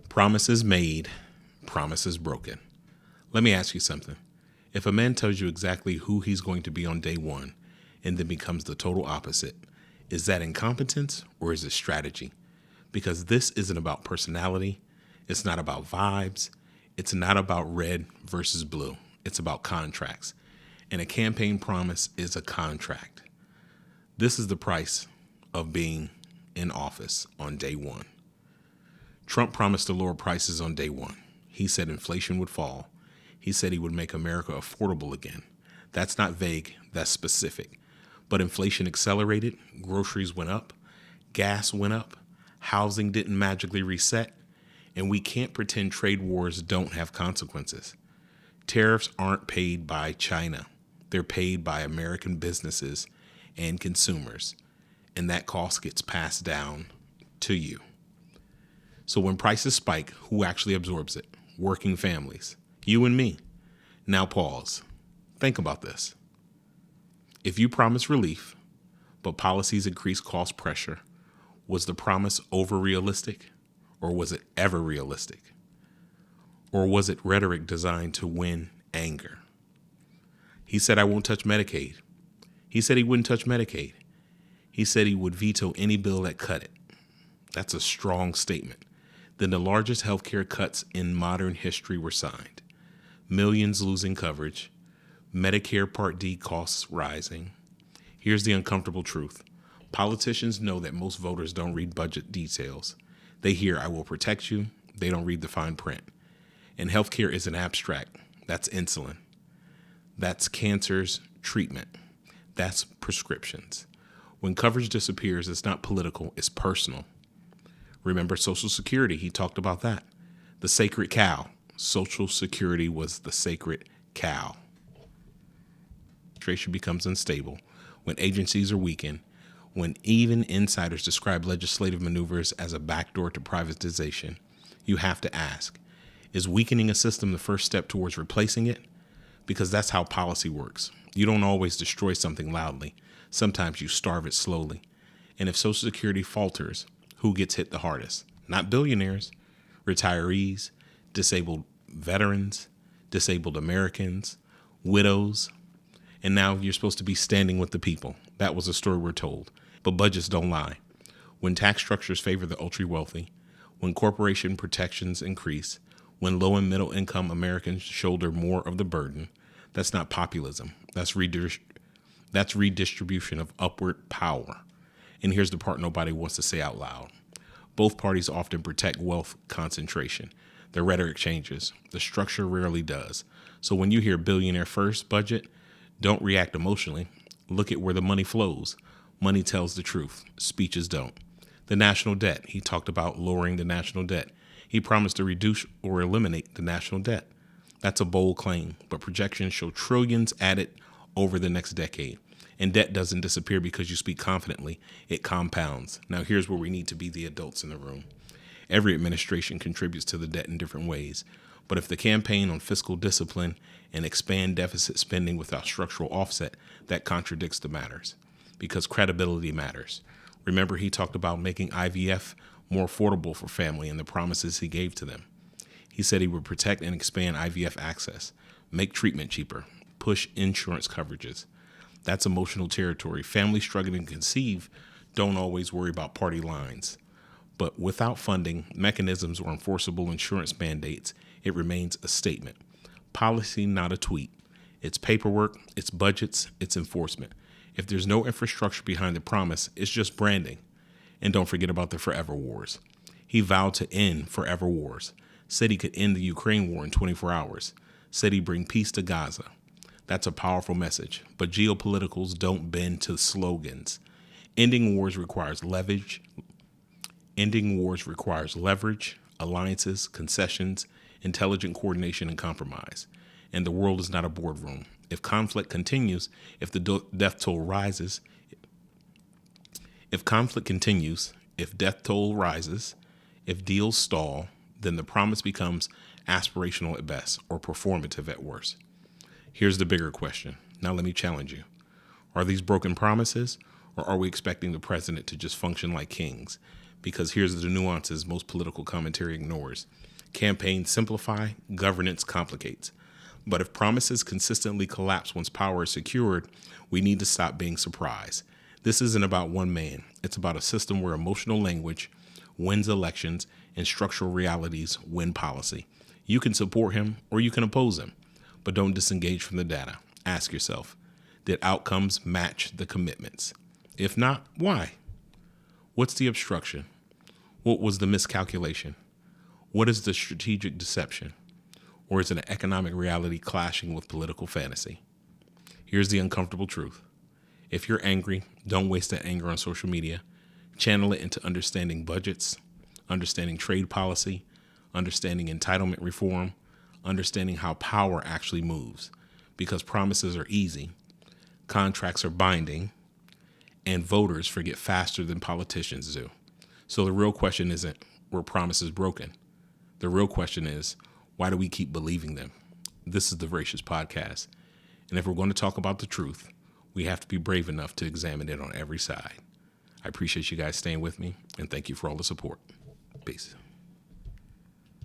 Promises made, promises broken. Let me ask you something. If a man tells you exactly who he's going to be on day one and then becomes the total opposite, is that incompetence or is it strategy? Because this isn't about personality. It's not about vibes. It's not about red versus blue. It's about contracts. And a campaign promise is a contract. This is the price of being in office on day one. Trump promised to lower prices on day one. He said inflation would fall. He said he would make America affordable again. That's not vague, that's specific. But inflation accelerated, groceries went up, gas went up, housing didn't magically reset, and we can't pretend trade wars don't have consequences. Tariffs aren't paid by China. They're paid by American businesses and consumers, and that cost gets passed down to you. So when prices spike, who actually absorbs it? Working families. You and me. Now pause. Think about this. If you promise relief, but policies increase cost pressure, was the promise over realistic? Or was it ever realistic? Or was it rhetoric designed to win anger? He said, I won't touch Medicaid. He said he wouldn't touch Medicaid. He said he would veto any bill that cut it. That's a strong statement. Then the largest healthcare cuts in modern history were signed. Millions losing coverage. Medicare Part D costs rising. Here's the uncomfortable truth. Politicians know that most voters don't read budget details. They hear, I will protect you. They don't read the fine print. And healthcare isn't abstract. That's insulin. That's cancer's treatment. That's prescriptions. When coverage disappears, it's not political, it's personal. Remember Social Security, he talked about that. The sacred cow. Social Security was the sacred cow. Administration becomes unstable, when agencies are weakened, when even insiders describe legislative maneuvers as a backdoor to privatization, you have to ask, is weakening a system the first step towards replacing it? Because that's how policy works. You don't always destroy something loudly. Sometimes you starve it slowly. And if Social Security falters, who gets hit the hardest? Not billionaires, retirees, disabled veterans, disabled Americans, widows. And now you're supposed to be standing with the people. That was a story we're told. But budgets don't lie. When tax structures favor the ultra wealthy, when corporation protections increase, when low and middle income Americans shoulder more of the burden, that's not populism. That's redistribution of upward power. And here's the part nobody wants to say out loud. Both parties often protect wealth concentration. The rhetoric changes. The structure rarely does. So when you hear billionaire first budget, don't react emotionally. Look at where the money flows. Money tells the truth. Speeches don't. The national debt. He talked about lowering the national debt. He promised to reduce or eliminate the national debt. That's a bold claim, but projections show trillions added over the next decade. And debt doesn't disappear because you speak confidently. It compounds. Now, here's where we need to be the adults in the room. Every administration contributes to the debt in different ways. But if the campaign on fiscal discipline and expand deficit spending without structural offset, that contradicts the matters. Because credibility matters. Remember, he talked about making IVF more affordable for family and the promises he gave to them. He said he would protect and expand IVF access, make treatment cheaper, push insurance coverages. That's emotional territory. Families struggling to conceive don't always worry about party lines. But without funding, mechanisms, or enforceable insurance mandates, it remains a statement. Policy, not a tweet. It's paperwork, it's budgets, it's enforcement. If there's no infrastructure behind the promise, it's just branding. And don't forget about the forever wars. He vowed to end forever wars. Said he could end the Ukraine war in 24 hours. Said he'd bring peace to Gaza. That's a powerful message. But geopoliticals don't bend to slogans. Ending wars requires leverage. Alliances, concessions, intelligent coordination, and compromise. And the world is not a boardroom. If conflict continues, if the death toll rises, if death toll rises, if deals stall, then the promise becomes aspirational at best or performative at worst. Here's the bigger question. Now let me challenge you. Are these broken promises, or are we expecting the president to just function like kings, because here's the nuances most political commentary ignores. Campaigns simplify, governance complicates. But if promises consistently collapse once power is secured, we need to stop being surprised. This isn't about one man. It's about a system where emotional language wins elections and structural realities win policy. You can support him or you can oppose him, but don't disengage from the data. Ask yourself, did outcomes match the commitments? If not, why? What's the obstruction? What was the miscalculation? What is the strategic deception? Or is it an economic reality clashing with political fantasy? Here's the uncomfortable truth. If you're angry, don't waste that anger on social media. Channel it into understanding budgets, understanding trade policy, understanding entitlement reform, understanding how power actually moves. Because promises are easy, contracts are binding, and voters forget faster than politicians do. So the real question isn't, were promises broken? The real question is, why do we keep believing them? This is the Veracious podcast. And if we're going to talk about the truth, we have to be brave enough to examine it on every side. I appreciate you guys staying with me, and thank you for all the support. Peace.